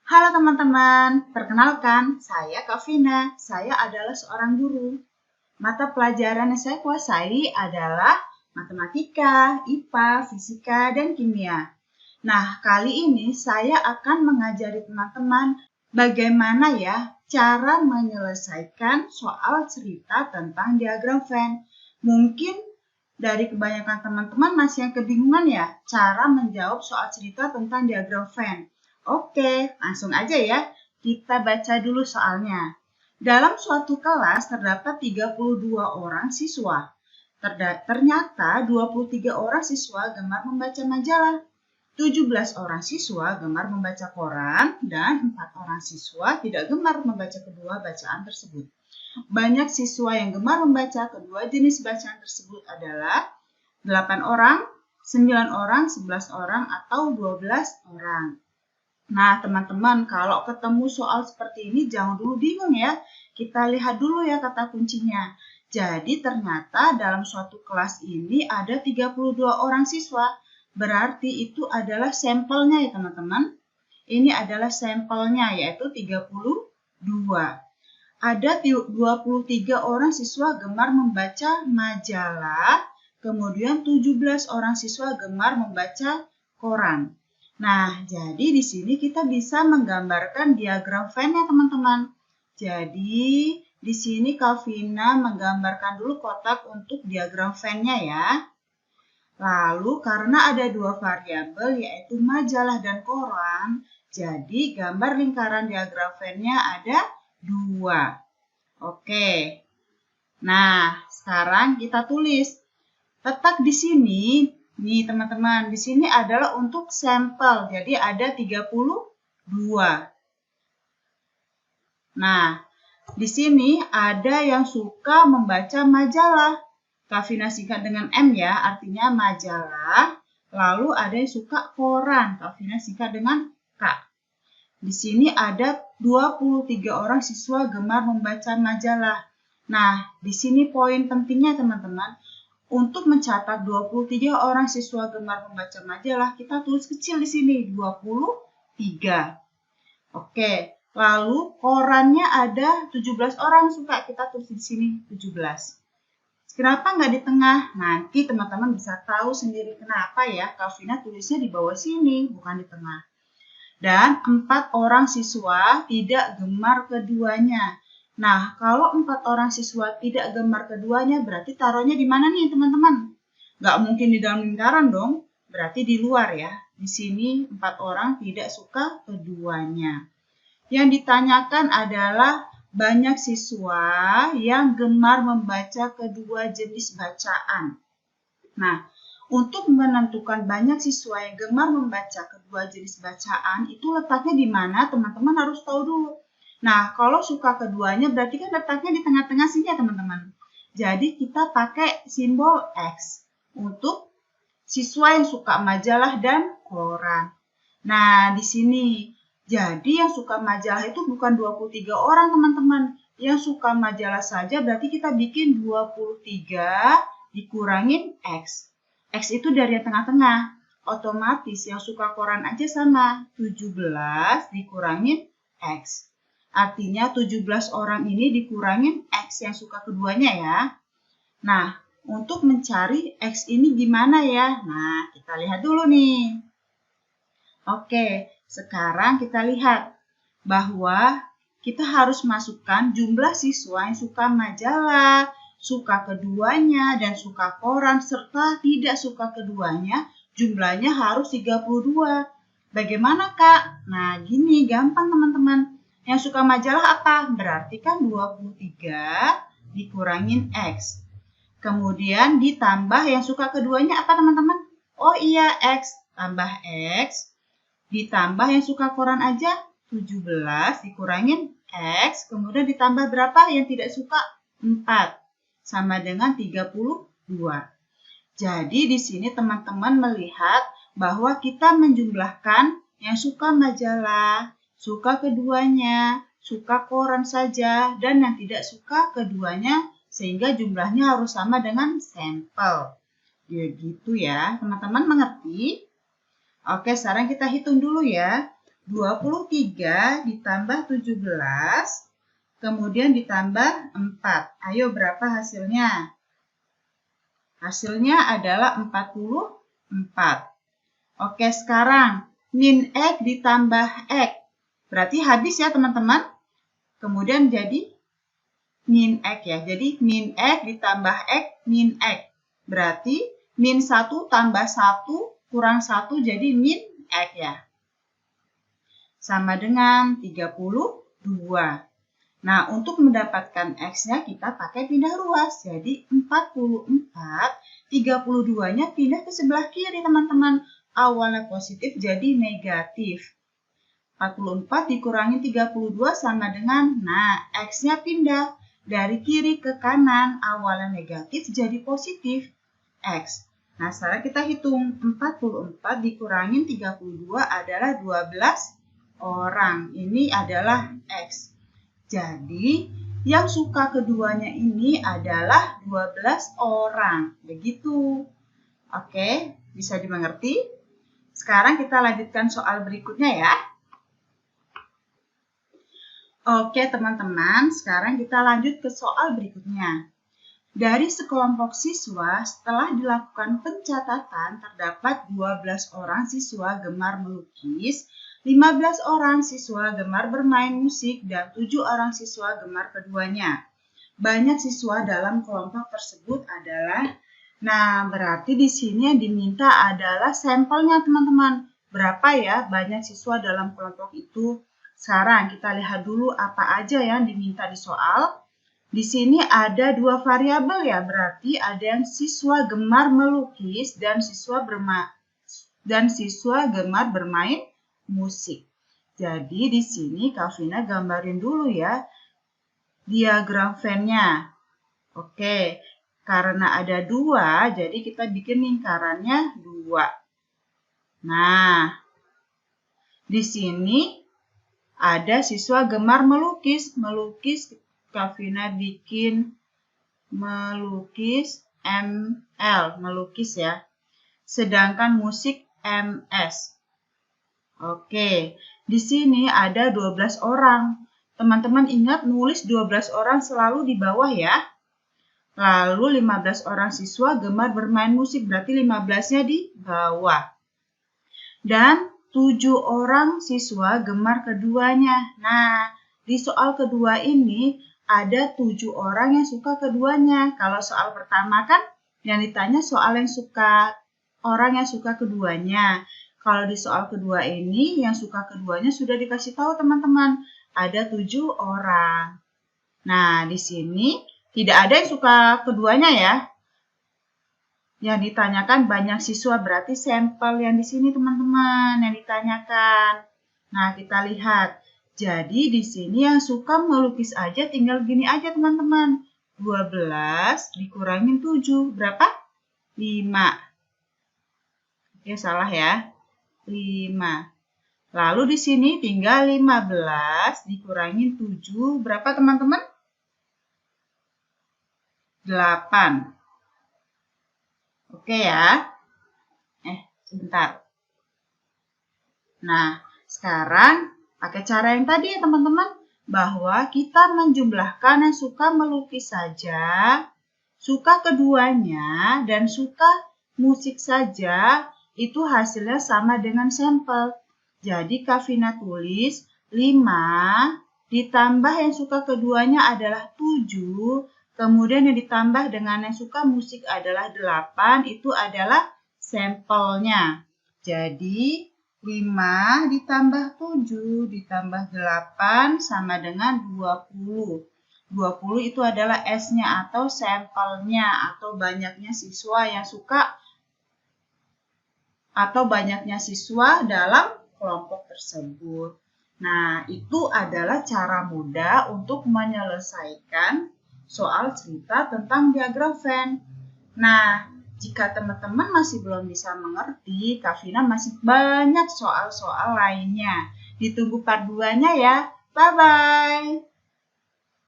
Halo teman-teman, perkenalkan saya Kak Vina. Saya adalah seorang guru. Mata pelajaran yang saya kuasai adalah matematika, IPA, fisika, dan kimia. Nah, kali ini saya akan mengajari teman-teman bagaimana ya cara menyelesaikan soal cerita tentang diagram Venn. Mungkin dari kebanyakan teman-teman masih yang kebingungan ya cara menjawab soal cerita tentang diagram Venn. Oke, langsung aja ya. Kita baca dulu soalnya. Dalam suatu kelas terdapat 32 orang siswa. Ternyata 23 orang siswa gemar membaca majalah, 17 orang siswa gemar membaca koran, dan 4 orang siswa tidak gemar membaca kedua bacaan tersebut. Banyak siswa yang gemar membaca kedua jenis bacaan tersebut adalah 8 orang, 9 orang, 11 orang, atau 12 orang. Nah, teman-teman, kalau ketemu soal seperti ini jangan dulu bingung ya. Kita lihat dulu ya kata kuncinya. Jadi ternyata dalam suatu kelas ini ada 32 orang siswa. Berarti itu adalah sampelnya ya teman-teman. Ini adalah sampelnya yaitu 32. Ada 23 orang siswa gemar membaca majalah, kemudian 17 orang siswa gemar membaca koran. Nah, jadi di sini kita bisa menggambarkan diagram Venn ya teman-teman. Jadi di sini Kak Vina menggambarkan dulu kotak untuk diagram Venn-nya ya. Lalu karena ada dua variabel yaitu majalah dan koran, jadi gambar lingkaran diagram Venn-nya ada 2. Oke. Nah, sekarang kita tulis. Letak di sini, nih teman-teman, di sini adalah untuk sampel. Jadi ada 32. Nah, di sini ada yang suka membaca majalah. Kak Vina singkat dengan M ya, artinya majalah. Lalu ada yang suka koran. Kak Vina singkat dengan K. Di sini ada 23 orang siswa gemar membaca majalah. Nah, di sini poin pentingnya teman-teman. Untuk mencatat 23 orang siswa gemar membaca majalah, kita tulis kecil di sini, 23. Oke, lalu korannya ada 17 orang suka, kita tulis di sini 17. Kenapa nggak di tengah? Nanti teman-teman bisa tahu sendiri kenapa ya. Kak Vina tulisnya di bawah sini, bukan di tengah. Dan 4 orang siswa tidak gemar keduanya. Nah, kalau 4 orang siswa tidak gemar keduanya, berarti taruhnya di mana nih teman-teman? Nggak mungkin di dalam lingkaran dong, berarti di luar ya. Di sini 4 orang tidak suka keduanya. Yang ditanyakan adalah banyak siswa yang gemar membaca kedua jenis bacaan. Nah, untuk menentukan banyak siswa yang gemar membaca kedua jenis bacaan, itu letaknya di mana teman-teman harus tahu dulu. Nah, kalau suka keduanya berarti kan letaknya di tengah-tengah sini ya teman-teman. Jadi kita pakai simbol X untuk siswa yang suka majalah dan koran. Nah, di sini. Jadi yang suka majalah itu bukan 23 orang teman-teman. Yang suka majalah saja berarti kita bikin 23 dikurangin X. X itu dari yang tengah-tengah. Otomatis yang suka koran aja sama. 17 dikurangin X. Artinya 17 orang ini dikurangin X yang suka keduanya ya. Nah, untuk mencari X ini gimana ya? Nah, kita lihat dulu nih. Oke, sekarang kita lihat bahwa kita harus masukkan jumlah siswa yang suka majalah, suka keduanya, dan suka koran, serta tidak suka keduanya, jumlahnya harus 32. Bagaimana, Kak? Nah, gini, gampang teman-teman. Yang suka majalah apa? Berarti kan 23 dikurangin X. Kemudian ditambah yang suka keduanya apa, teman-teman? Oh iya, X tambah X. Ditambah yang suka koran aja, 17 dikurangin X. Kemudian ditambah berapa yang tidak suka? 4. Sama dengan 32. Jadi di sini teman-teman melihat bahwa kita menjumlahkan yang suka majalah, suka keduanya, suka koran saja, dan yang tidak suka keduanya, sehingga jumlahnya harus sama dengan sampel. Ya gitu ya, teman-teman mengerti? Oke, sekarang kita hitung dulu ya. 23 ditambah 17, kemudian ditambah 4. Ayo, berapa hasilnya? Hasilnya adalah 44. Oke, sekarang min X ditambah X. Berarti habis ya, teman-teman. Kemudian jadi min X ya. Jadi min X ditambah X, min X. Berarti min 1 tambah 1 kurang 1 jadi min X ya. Sama dengan 32. Nah, untuk mendapatkan X-nya kita pakai pindah ruas. Jadi 44, 32-nya pindah ke sebelah kiri, teman-teman. Awalnya positif jadi negatif. 44 dikurangi 32 sama dengan, nah, X-nya pindah dari kiri ke kanan. Awalnya negatif jadi positif, X. Nah, sekarang kita hitung. 44 dikurangi 32 adalah 12 orang. Ini adalah X. Jadi, yang suka keduanya ini adalah 12 orang. Begitu. Oke, bisa dimengerti? Sekarang kita lanjutkan soal berikutnya ya. Oke teman-teman, sekarang kita lanjut ke soal berikutnya. Dari sekelompok siswa, setelah dilakukan pencatatan, terdapat 12 orang siswa gemar melukis, 15 orang siswa gemar bermain musik, dan 7 orang siswa gemar keduanya. Banyak siswa dalam kelompok tersebut adalah, nah berarti di sini yang diminta adalah sampelnya teman-teman. Berapa ya banyak siswa dalam kelompok itu? Sekarang kita lihat dulu apa aja yang diminta di soal. Di sini ada 2 variabel ya, berarti ada yang siswa gemar melukis dan siswa gemar bermain musik. Jadi di sini Kavina gambarin dulu ya diagram Venn-nya. Oke, karena ada 2, jadi kita bikin lingkarannya 2. Nah, di sini ada siswa gemar melukis. Kavina bikin melukis ML, melukis ya. Sedangkan musik MS. Oke, di sini ada 12 orang. Teman-teman ingat nulis 12 orang selalu di bawah ya. Lalu 15 orang siswa gemar bermain musik, berarti 15-nya di bawah. Dan 7 orang siswa gemar keduanya. Nah, di soal kedua ini ada 7 orang yang suka keduanya. Kalau soal pertama kan yang ditanya soal orang yang suka keduanya. Kalau di soal kedua ini yang suka keduanya sudah dikasih tahu teman-teman. Ada 7 orang. Nah, di sini tidak ada yang suka keduanya ya. Yang ditanyakan banyak siswa, berarti sampel yang di sini teman-teman yang ditanyakan. Nah, kita lihat. Jadi di sini yang suka melukis aja tinggal gini aja teman-teman. 12 dikurangin 7. Berapa? 5. Oke, salah ya. 5. Lalu di sini tinggal 15 dikurangin 7. Berapa teman-teman? 8. Oke ya. Sebentar. Nah, sekarang pakai cara yang tadi ya teman-teman. Bahwa kita menjumlahkan yang suka melukis saja, suka keduanya, dan suka musik saja. Itu hasilnya sama dengan sampel. Jadi Kavina tulis 5 ditambah yang suka keduanya adalah 7. Kemudian yang ditambah dengan yang suka musik adalah 8, itu adalah sampelnya. Jadi 5 ditambah 7 ditambah 8 sama dengan 20. 20 itu adalah S-nya atau sampelnya atau banyaknya siswa yang suka atau banyaknya siswa dalam kelompok tersebut. Nah, itu adalah cara mudah untuk menyelesaikan soal cerita tentang diagram Venn. Nah, jika teman-teman masih belum bisa mengerti, Kavina masih banyak soal-soal lainnya. Ditunggu part 2-nya ya. Bye-bye.